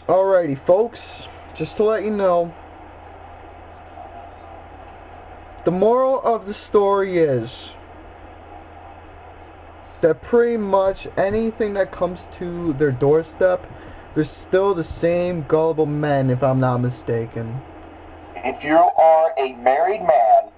Alrighty, folks, just to let you know, the moral of the story is that pretty much anything that comes to their doorstep, they're still the same gullible men, if I'm not mistaken. If you are a married man,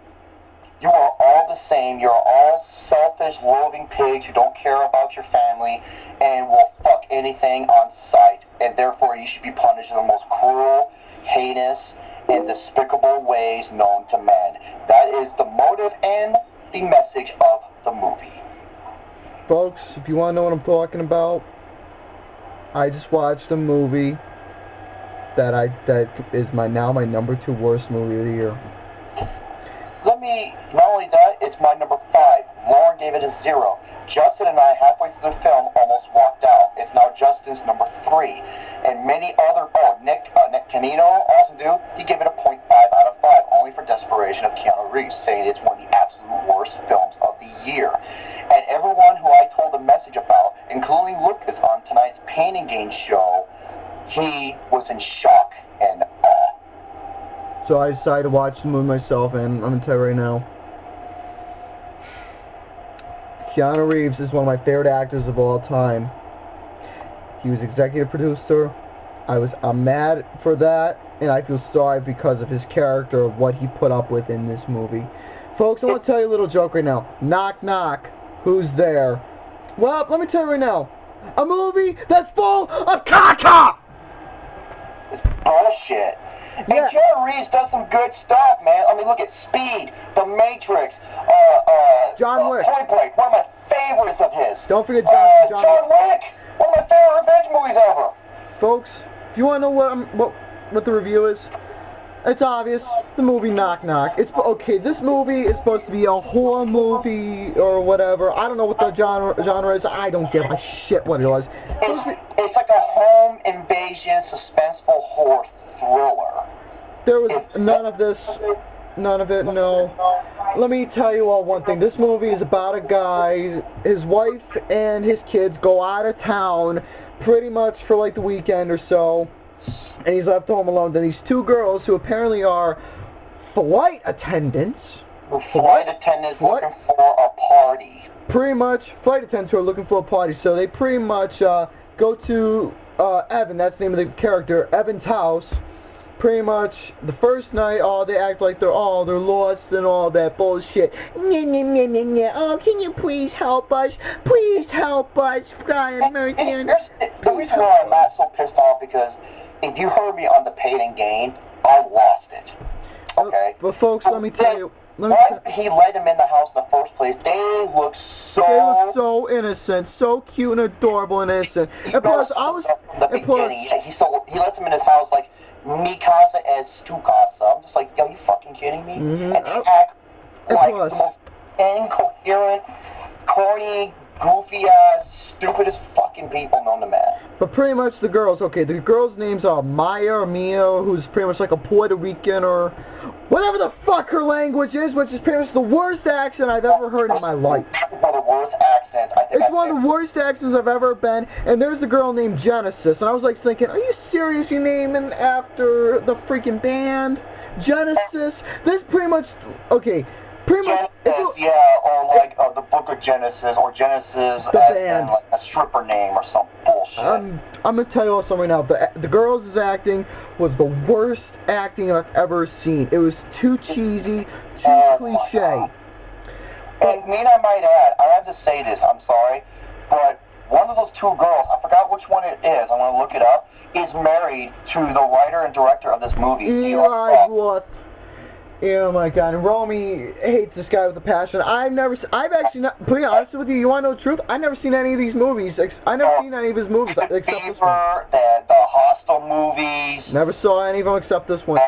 you are all the same. You're all selfish, loathing pigs who don't care about your family and will fuck anything on sight. And therefore, you should be punished in the most cruel, heinous, and despicable ways known to man. That is the motive and the message of the movie. Folks, if you want to know what I'm talking about, I just watched a movie that is my number 2 worst movie of the year. Not only that, it's my number 5. Lauren gave it a 0. Justin and I, halfway through the film, almost walked out. It's now Justin's number 3. And many other, Nick Canino, awesome dude, he gave it a 0.5 out of 5, only for desperation of Keanu Reeves, saying it's one of the absolute worst films of the year. And everyone who I told the message about, including Lucas on tonight's Pain and Gain show, he was in shock and awe. So I decided to watch the movie myself, and I'm going to tell you right now, Keanu Reeves is one of my favorite actors of all time. He was executive producer. I'm mad for that, and I feel sorry because of his character, of what he put up with in this movie. Folks, I want to tell you a little joke right now. Knock, knock. Who's there? Well, let me tell you right now. A movie that's full of caca! It's bullshit. Yeah. And Keanu Reeves does some good stuff, man. I mean, look at Speed, The Matrix, John Wick. Point Break, one of my favorites of his. Don't forget John Wick, one of my favorite revenge movies ever. Folks, if you want to know what the review is, it's obvious. The movie Knock Knock. It's okay. This movie is supposed to be a horror movie or whatever. I don't know what the genre is. I don't give a shit what it was. It's like a home invasion, suspenseful horror thriller. There was none of this. None of it, no. Let me tell you all one thing. This movie is about a guy, his wife and his kids go out of town pretty much for like the weekend or so, and he's left home alone. Then these 2 girls who apparently are flight attendants. Flight attendants looking for a party. Pretty much flight attendants who are looking for a party. So they pretty much go to Evan, that's the name of the character, Evan's house. Pretty much the first night, they act like they're lost and all that bullshit. Oh, can you please help us? Please help us. God have mercy. The reason why I'm not so pissed off, because if you heard me on the Pain and Gain, I lost it. Okay? But folks, let me tell you. Why he let him in the house in the first place? They look so innocent, so cute and adorable and innocent. And plus, he lets him in his house like mi casa es tu casa. I'm just like, yo, you fucking kidding me? Mm-hmm. And they act like the most incoherent, corny, goofy ass, stupidest fucking people known to man. But pretty much the girls, the girls' names are Maya or Mia, who's pretty much like a Puerto Rican or whatever the fuck her language is, which is pretty much the worst accent I've ever heard in my life. It's one of the worst accents I think. It's one of the worst accents I've ever been. And there's a girl named Genesis, and I was like thinking, are you serious? You naming after the freaking band Genesis? This pretty much Genesis, or like the Book of Genesis, or Genesis the as band. in like a stripper name or some bullshit. I'm gonna tell you all something right now. The girls' acting was the worst acting I've ever seen. It was too cheesy, too cliche. And I might add, I have to say this, I'm sorry, but one of those 2 girls, I forgot which one it is, I'm gonna look it up, is married to the writer and director of this movie, Eli Roth. Oh my god, and Romy hates this guy with a passion. I've actually not, to be honest with you, you wanna know the truth? I've never seen any of these movies. I've never seen any of his movies except this one. The Hostel movies. Never saw any of them except this one.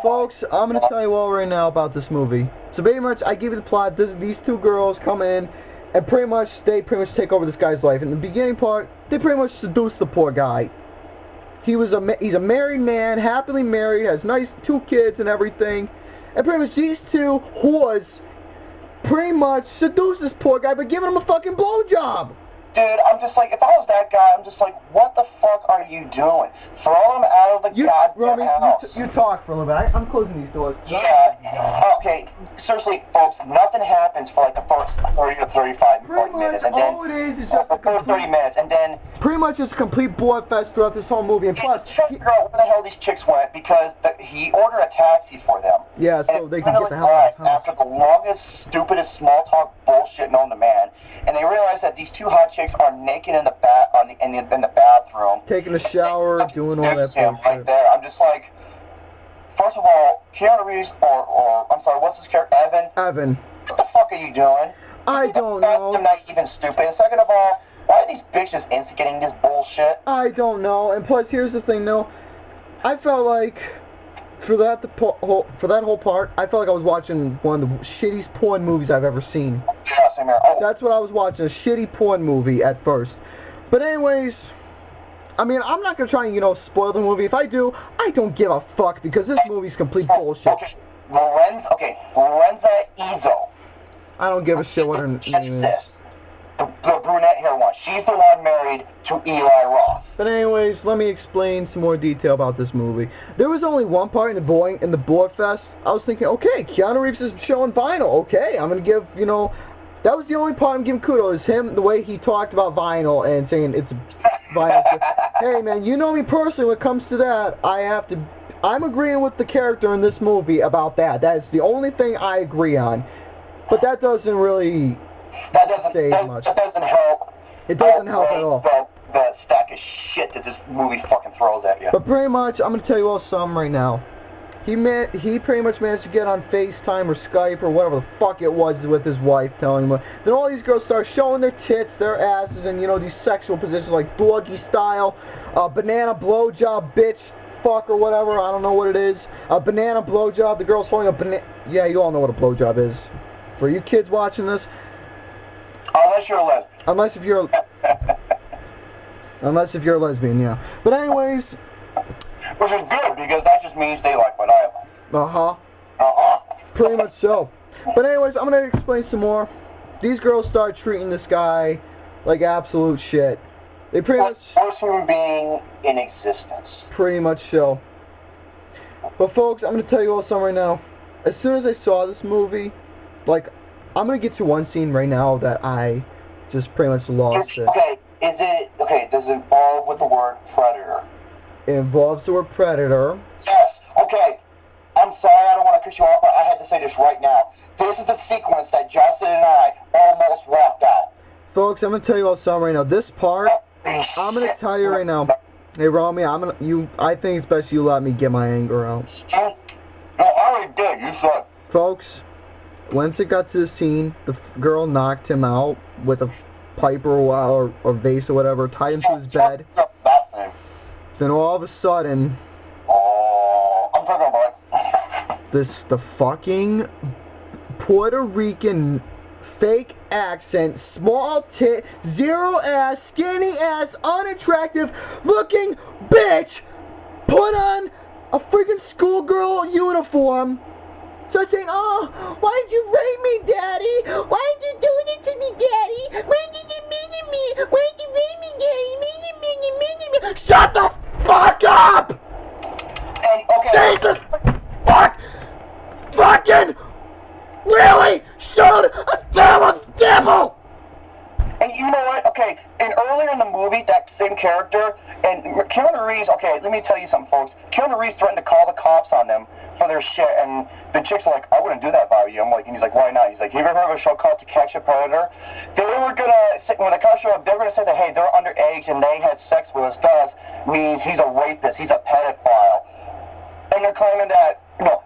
Folks, I'm gonna tell you all right now about this movie. So pretty much, I give you the plot. These 2 girls come in, and they pretty much take over this guy's life. In the beginning part, they pretty much seduce the poor guy. He's a married man, happily married, has nice 2 kids and everything. And pretty much these 2 whores pretty much seduce this poor guy by giving him a fucking blowjob. dude, I'm just like, if I was that guy, I'm just like, what the fuck are you doing? Throw him out of the goddamn Romy, house. you talk for a little bit. I'm closing these doors. Yeah, okay, seriously, folks, nothing happens for like the first 30 to 35 Pretty minutes. much And then, all it is just a the first 30 complete, minutes, and then pretty much it's a complete blood fest throughout this whole movie. And plus, trying to figure out where the hell these chicks went because he ordered a taxi for them. yeah, so And they can get finally the hell out of his arrived house. after the longest, stupidest small talk bullshit known to man, and they realize that these two hot chicks are naked in the bathroom, Taking a shower, Fucking doing all that snooze him bullshit. right there. I'm just like, first of all, Keanu Reeves, or I'm sorry, what's his character, Evan? Evan, What the fuck are you doing? I don't I'm know. not even stupid. And second of all, why are these bitches instigating this bullshit? I don't know. And plus, here's the thing, though. I felt like for that whole part, I felt like I was watching one of the shittiest porn movies I've ever seen. Yeah, same here. Oh, That's what I was watching, a shitty porn movie at first. But anyways, I mean, I'm not gonna try and, spoil the movie. If I do, I don't give a fuck because this movie's complete bullshit. okay. Lorenza Izzo. I don't give a shit what her name is. Sis. The brunette hair one. She's the one married to Eli Roth. But anyways, let me explain some more detail about this movie. There was only one part in the Blood Fest. I was thinking, okay, Keanu Reeves is showing Vinyl. Okay, I'm gonna give, that was the only part I'm giving kudos. Him, the way he talked about Vinyl and saying it's Vinyl. Hey man, you know me personally. When it comes to that, I'm agreeing with the character in this movie about that. That is the only thing I agree on. But that doesn't really say much. That doesn't help. It doesn't help at all. The stack of shit that this movie fucking throws at you. But pretty much, I'm gonna tell you all something right now. He pretty much managed to get on FaceTime or Skype or whatever the fuck it was with his wife, telling him. Then all these girls start showing their tits, their asses, and these sexual positions like doggy style, banana blowjob, bitch, fuck or whatever. I don't know what it is. A banana blowjob. The girl's holding a banana. Yeah, you all know what a blowjob is. For you kids watching this, unless you're a lesbian. Unless if you're a lesbian, yeah. But anyways, which is good because that just means they like what I like. Pretty much so. But anyways, I'm gonna explain some more. These girls start treating this guy like absolute shit. They pretty much Worst human being in existence. Pretty much so. But folks, I'm gonna tell you all something right now. As soon as I saw this movie, I'm gonna get to one scene right now that I just pretty much lost it. Okay, does it involve with the word predator? It involves the word predator. Yes, okay. I'm sorry, I don't want to cut you off, but I had to say this right now. This is the sequence that Justin and I almost walked out. Folks, I'm gonna tell you all something right now. This part, I'm gonna tell you right now. Hey, Rami, I think it's best you let me get my anger out. No, I already did. You said. Folks, once it got to the scene, the girl knocked him out with a pipe or vase or whatever, tied him to his bed. Then all of a sudden, I'm talking about the fucking Puerto Rican fake accent, small tit, zero ass, skinny ass, unattractive looking bitch put on a freaking schoolgirl uniform. Starts saying, "Oh, why'd you rape me, Daddy? Why'd you do it to me, Daddy? Why did you mean to me? Why'd you rape me, Daddy? Me. Shut the fuck up! And, okay. Jesus fuck! Fucking really showed a devil's devil! And you know what? Okay, and earlier in the movie, that same character, and Keanu Reeves, okay, let me tell you something, folks. Keanu Reeves threatened to call the cops on them for their shit, and the chicks are like, I wouldn't do that if I were you. I'm like, and he's like, why not? He's like, you ever heard of a show called To Catch a Predator? They were gonna say, when the cops show up, they were gonna say that, hey, they're underage and they had sex with us, thus means he's a rapist, he's a pedophile. And they're claiming that,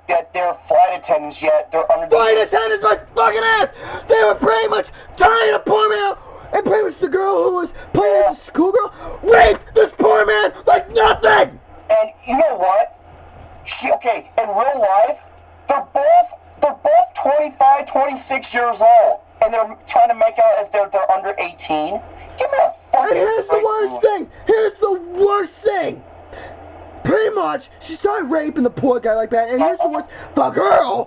that they're flight attendants, yet they're underage. Flight attendants, my fucking ass! They were pretty much trying to pour me out, and pretty much the girl who was playing as a schoolgirl raped this poor man like nothing! And you know what? In real life, they're both 25, 26 years old, and they're trying to make out as they're under 18. Give me a fucking And here's the worst thing. Here's the worst thing. Pretty much, she started raping the poor guy like that, and here's the worst. The girl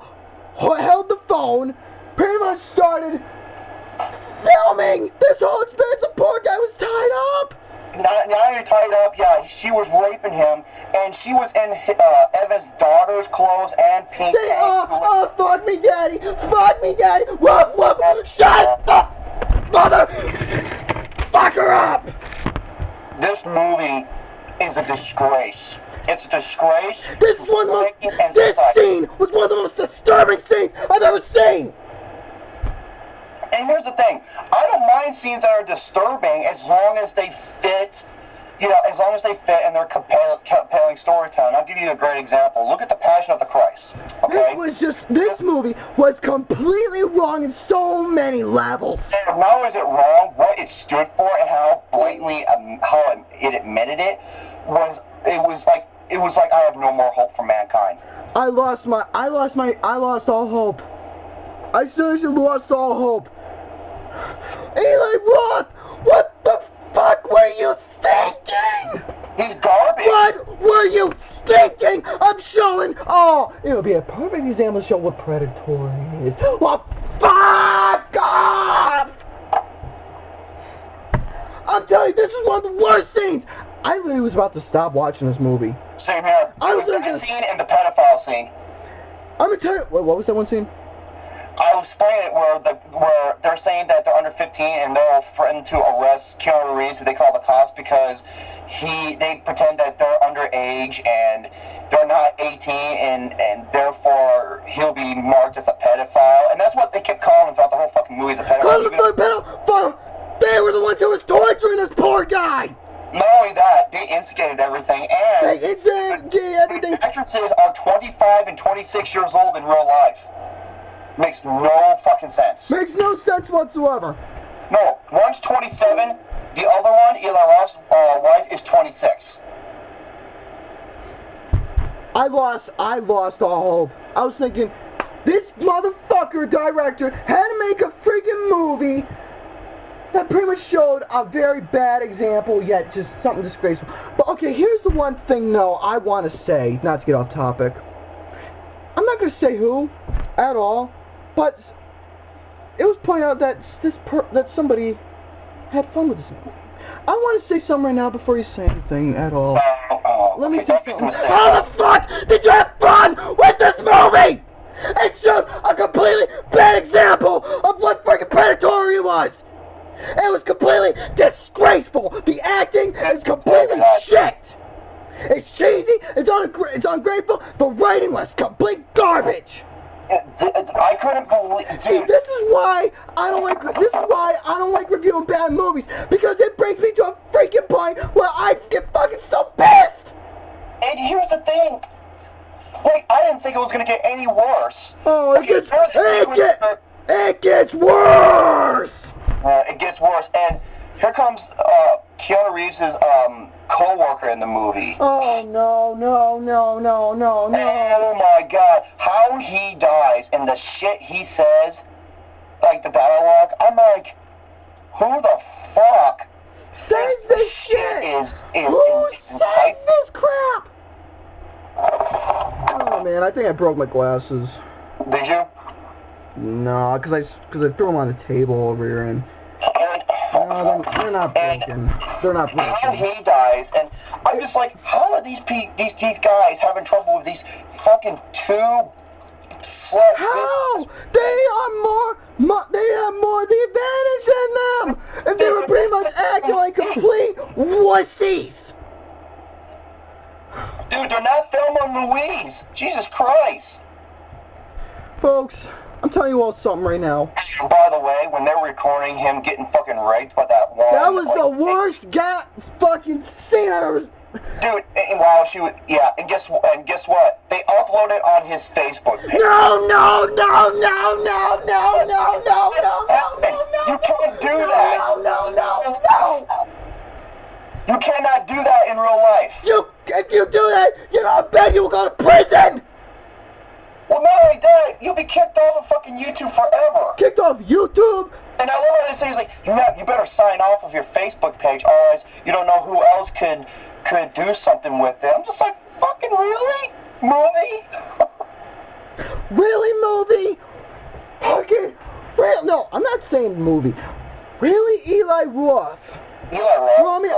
who held the phone pretty much started filming this whole experience. The poor guy was tied up. Now you're tied up. Yeah, she was raping him, and she was in Evan's daughter's clothes and pink. Say, fuck me, daddy. Fuck me, daddy. Woof, woof. Shut the motherfucker up. This movie is a disgrace. It's a disgrace. This scene was one of the most disturbing scenes I've ever seen. And here's the thing, I don't mind scenes that are disturbing as long as they fit, as long as they fit and they're compelling storytelling. I'll give you a great example. Look at The Passion of the Christ. Okay? This movie was completely wrong in so many levels. And not only is it wrong, what it stood for and how blatantly, how it admitted it was like I have no more hope for mankind. I lost all hope. I seriously lost all hope. Eli Roth, what the fuck were you thinking? He's garbage. What were you thinking of showing? Oh, it would be a perfect example to show what Predatory is. Well, fuck off! I'm telling you, this was one of the worst scenes. I literally was about to stop watching this movie. Same here. I was that scene and the pedophile scene. I'm gonna tell you. Wait, what was that one scene? I'll explain it where they're saying that they're under 15 and they'll threaten to arrest Keanu Reeves, who they call the cops, because they pretend that they're underage and they're not 18 and therefore he'll be marked as a pedophile. And that's what they kept calling him throughout the whole fucking movie, as a pedophile. They were the ones who was torturing this poor guy. Not only that, they instigated everything, and everything. The actresses are 25 and 26 years old in real life. Makes no fucking sense. Makes no sense whatsoever. No, one's 27, the other one, Eli Roth's wife, is 26. I lost all hope. I was thinking, this motherfucker director had to make a freaking movie that pretty much showed a very bad example, yet just something disgraceful. But okay, here's the one thing, though, I want to say, not to get off topic. I'm not going to say who at all, but it was pointed out that that somebody had fun with this movie. I want to say something right now before you say anything at all. Let me say something. How the fuck did you have fun with this movie? It showed a completely bad example of what freaking Predatory was. It was completely disgraceful. The acting is completely shit. It's cheesy. It's ungrateful. The writing was complete garbage. I couldn't believe. See, this is why I don't like reviewing bad movies, because it brings me to a freaking point where I get fucking so pissed. And here's the thing. Like, I didn't think it was gonna get any worse. Oh, it gets worse. It gets worse, and here comes Keanu Reeves' co-worker in the movie. Oh no. Oh my god, how he dies and the shit he says, like the dialogue, I'm like, who the fuck says this shit? Who says this crap? Oh man, I think I broke my glasses. Did you? No, because I threw them on the table over here, and no, they're not broken. They're not broken. How he dies, and I'm just like, how are these guys having trouble with these fucking two slut? How? They have more of the advantage in them, and they were pretty much acting like complete wussies. Dude, they're not Thelma and Louise. Jesus Christ. Folks, I'm telling you all something right now. And by the way, when they were recording him getting fucking raped by that one... That was the worst fucking scene I ever... Dude, and while she was... Yeah, and guess what? They uploaded on his Facebook page. No! You can't do that. No! You cannot do that in real life. If you do that, I bet you will go to prison! Well, not only that, you'll be kicked off of fucking YouTube forever. Kicked off YouTube? And I love how they say, it's like, you better sign off of your Facebook page, otherwise you don't know who else could do something with it. I'm just like, fucking really? Movie? Really, movie? Fucking No, I'm not saying movie. Really, Eli Roth? Eli Roth. Well, I mean,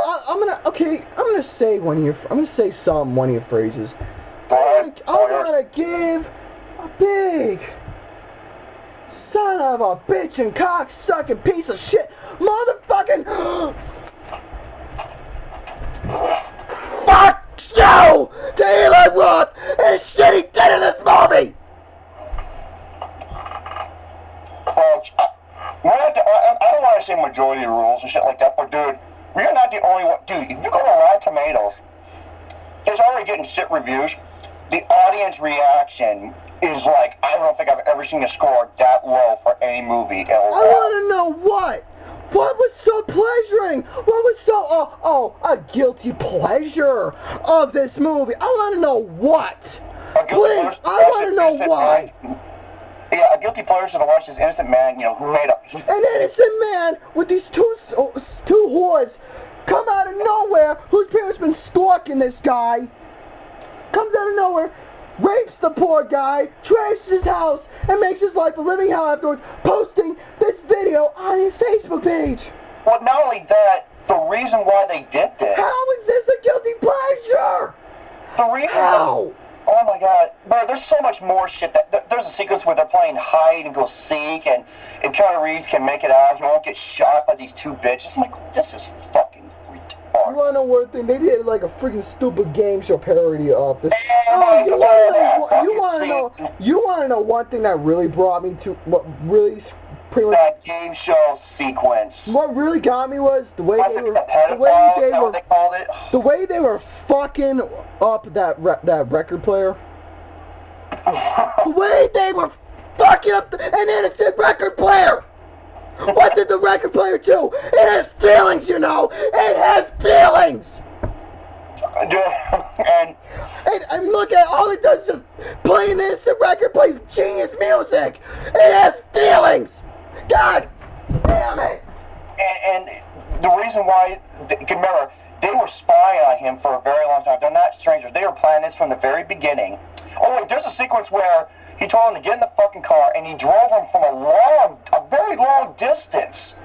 I'm gonna say one of your phrases. I wanna give a big son of a bitch and cock-sucking piece of shit motherfucking fuck you to Eli Roth and the shit he did in this movie! Folks, I don't want to say majority rules and shit like that, but dude, we're not the only one. Dude, if you go to Rotten Tomatoes, it's already getting shit reviews. The audience reaction is like, I don't think I've ever seen a score that low for any movie. I want to know what? What was so pleasuring? What was so, a guilty pleasure of this movie? I want to know what? Please, I want to know why. Yeah, a guilty pleasure to watch this innocent man, who made an innocent man with these two whores come out of nowhere, whose parents been stalking this guy, comes out of nowhere, rapes the poor guy, trashes his house, and makes his life a living hell afterwards, posting this video on his Facebook page. Well, not only that, the reason why they did this. How is this a guilty pleasure? The reason. How? Oh my god, bro, there's so much more shit. There's a sequence where they're playing hide and go seek, and Keanu Reeves can make it out. He won't get shot by these two bitches. I'm like, this is fucking retarded. You wanna know one thing? They did like a freaking stupid game show parody of this. You wanna know one thing that really brought me to what really pretty much that game show sequence. What really got me was the way they were fucking up that record player. The way they were fucking up an innocent record player. What did the record player do? It has feelings, you know. It has feelings. And look at all it does is just play an innocent record, plays genius music. It has feelings. God damn it. And the reason why, remember, they were spying on him for a very long time. They're not strangers. They were planning this from the very beginning. Oh wait, there's a sequence where he told him to get in the fucking car, and he drove him from a very long distance.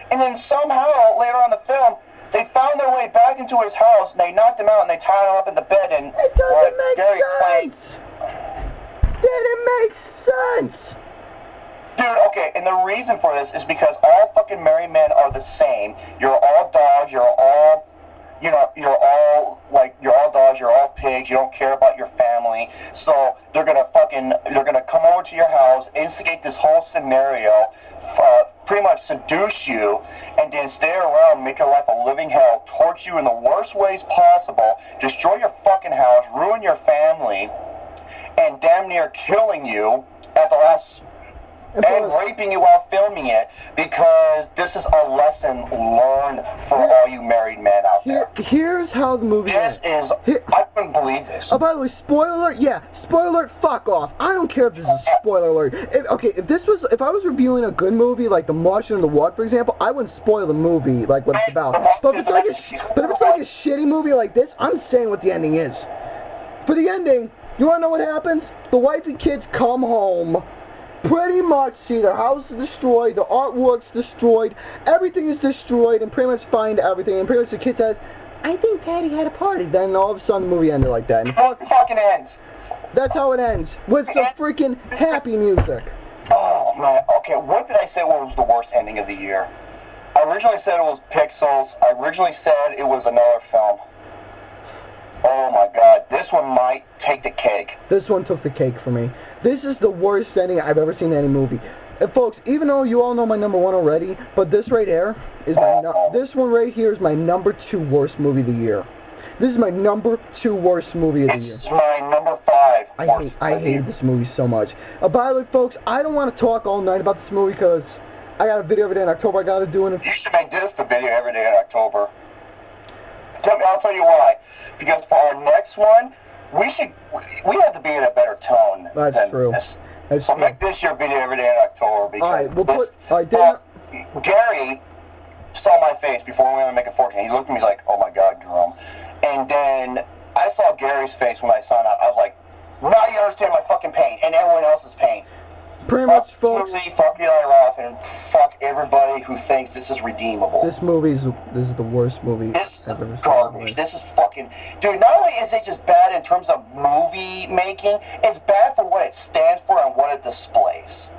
And then somehow, later on in the film, they found their way back into his house, and they knocked him out, and they tied him up in the bed, and... It doesn't make sense! Didn't make sense! Dude, okay, and the reason for this is because all fucking married men are the same. You're all dogs, you're all dogs, you're all pigs, you don't care about your family. So they're gonna come over to your house, instigate this whole scenario, pretty much seduce you, and then stay around, make your life a living hell, torture you in the worst ways possible, destroy your fucking house, ruin your family, and damn near killing you at the last... and raping you while filming it, because this is a lesson learned for all you married men out there. Here's how the movie ends. I couldn't believe this. Oh, by the way, spoiler alert, spoiler alert, fuck off. I don't care if this is a spoiler alert. If I was reviewing a good movie, like The Martian and The Walk, for example, I wouldn't spoil the movie, like what it's about. But if it's like a shitty movie like this, I'm saying what the ending is. For the ending, you wanna know what happens? The wife and kids come home, pretty much see their house is destroyed, their artwork's destroyed, everything is destroyed, and pretty much find everything, and pretty much the kid says, I think Daddy had a party. Then all of a sudden the movie ended like that. And it fucking ends. That's how it ends, with some freaking happy music. Oh man, okay, what did I say was the worst ending of the year? I originally said it was Pixels. I originally said it was another film. Oh my god, this one might take the cake. This one took the cake for me. This is the worst ending I've ever seen in any movie. And folks, even though you all know my number one already, but this right here is this one right here is my number 2 worst movie of the year. This is my number 2 worst movie of the year. It's my number 5. I hate this movie so much. By the way, folks, I don't want to talk all night about this movie because I got a video every day in October I got to do. You should make this the video every day in October. I'll tell you why. Because for our next one, we have to be in a better tone. That's true. This. So make this your video every day in October, because Gary saw my face before we went to make a fortune. He looked at me like, oh my god, Jerome. And then I saw Gary's face when I saw it. I was like, now you understand my fucking pain and everyone else's pain. Pretty much, Fuck folks. this movie, fuck Eli Roth, and fuck everybody who thinks this is redeemable. This is the worst movie This I've ever is seen. garbage. This is fucking... Dude, not only is it just bad in terms of movie making, it's bad for what it stands for and what it displays.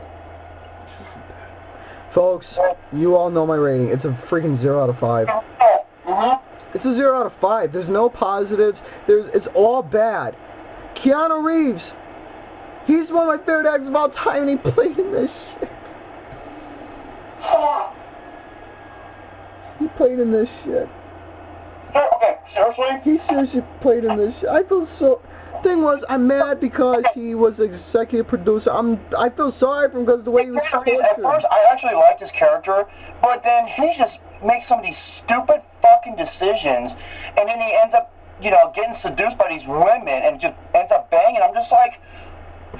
Folks, you all know my rating. It's a freaking 0 out of 5. It's a 0 out of 5. There's no positives. It's all bad. Keanu Reeves. He's one of my favorite actors of all time, and he played in this shit. He played in this shit. Okay, seriously? He seriously played in this shit. I feel so... Thing was, I'm mad because he was executive producer. I feel sorry for him because the way he was tortured. At first, I actually liked his character, but then he just makes some of these stupid fucking decisions, and then he ends up, getting seduced by these women and just ends up banging. I'm just like,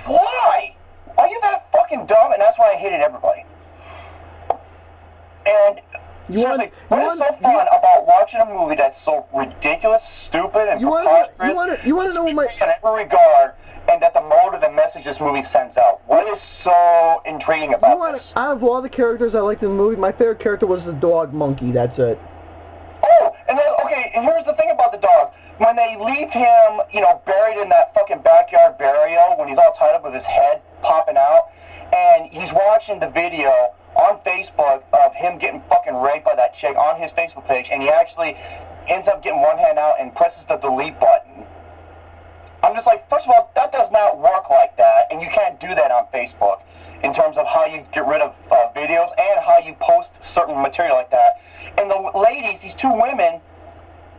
why? Are you that fucking dumb? And that's why I hated everybody. And seriously, what is so fun about watching a movie that's so ridiculous, stupid, and preposterous? You want to know what my... in every regard, and that the motive and message this movie sends out. What is so intriguing about this? Out of all the characters I liked in the movie, my favorite character was the dog Monkey. That's it. Oh, and then, okay, and here's the thing about the dog. When they leave him, buried in that fucking backyard burial, when he's all tied up with his head popping out, and he's watching the video on Facebook of him getting fucking raped by that chick on his Facebook page, and he actually ends up getting one hand out and presses the delete button. I'm just like, first of all, that does not work like that, and you can't do that on Facebook in terms of how you get rid of videos and how you post certain material like that. And the ladies, these two women,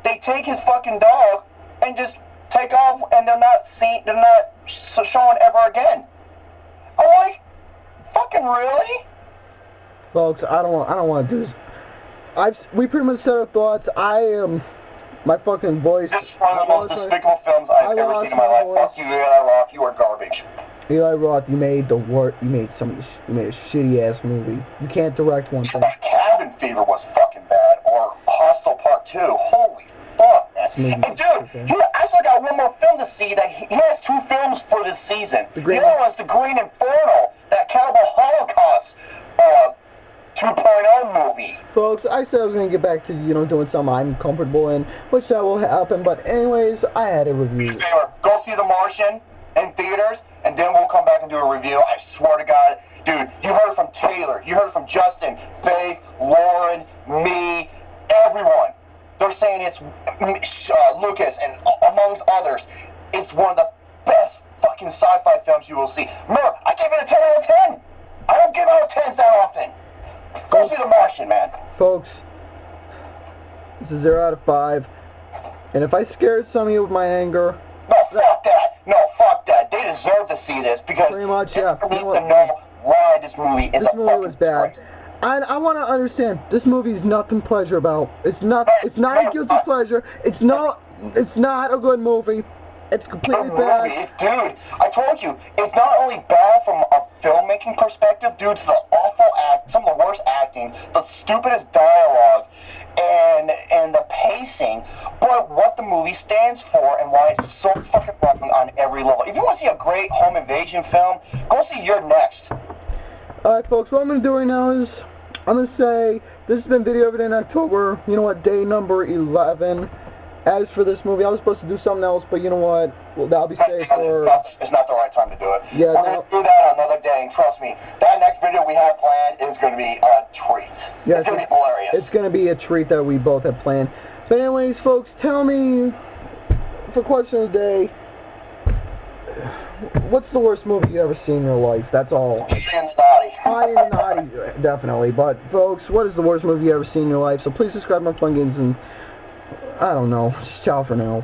they take his fucking dog and just take off, and they're not shown ever again. I'm like, fucking really? Folks, I don't want to do this. We pretty much said our thoughts. My fucking voice. This is one of the most despicable films I've ever seen in my life. Fuck you, Eli Roth. You are garbage. Eli Roth, you made a shitty ass movie. You can't direct one thing. Cabin Fever was fucking bad, or Hostel Part 2. Holy fuck, man. And dude, I forgot one more film to see. That he has 2 films for this season. The other one's The Green Inferno, that Cannibal Holocaust 2.0 movie. Folks, I said I was gonna get back to doing something I'm comfortable in, which that will happen. But anyways, I had a review. Go see The Martian in theaters, and then we'll come back and do a review. I swear to God, dude, you heard it from Taylor, you heard it from Justin, Faith, Lauren, me, everyone. They're saying it's Lucas, and amongst others, it's one of the best fucking sci-fi films you will see. Remember, I gave it a 10 out of 10. I don't give out 10s that often. Go see The Martian, man. Folks, it's a 0 out of 5. And if I scared some of you with my anger... No, fuck that. No, fuck that. They deserve to see this because pretty much, yeah. Needs to know why this movie is this movie was bad. I want to understand, this movie is nothing pleasure about. It's not a guilty pleasure. It's not a good movie. It's completely bad. Dude, I told you, it's not only bad from a filmmaking perspective, dude, it's the awful some of the worst acting, the stupidest dialogue, and the pacing, but what the movie stands for and why it's so fucking wrong on every level. If you want to see a great home invasion film, go see You're Next. Alright, folks, what I'm going to do right now is, I'm going to say, this has been Video of the Day in October, day number 11. As for this movie, I was supposed to do something else, but you know what? Well, that'll be safe for... It's not the right time to do it. Yeah, we're going to do that another day, and trust me, that next video we have planned is going to be a treat. Yeah, it's going to be hilarious. It's going to be a treat that we both have planned. But anyways, folks, tell me, for question of the day, what's the worst movie you ever seen in your life? That's all. High and naughty, definitely. But, folks, what is the worst movie you ever seen in your life? So please subscribe to my Fun Games and... I don't know. Just ciao for now.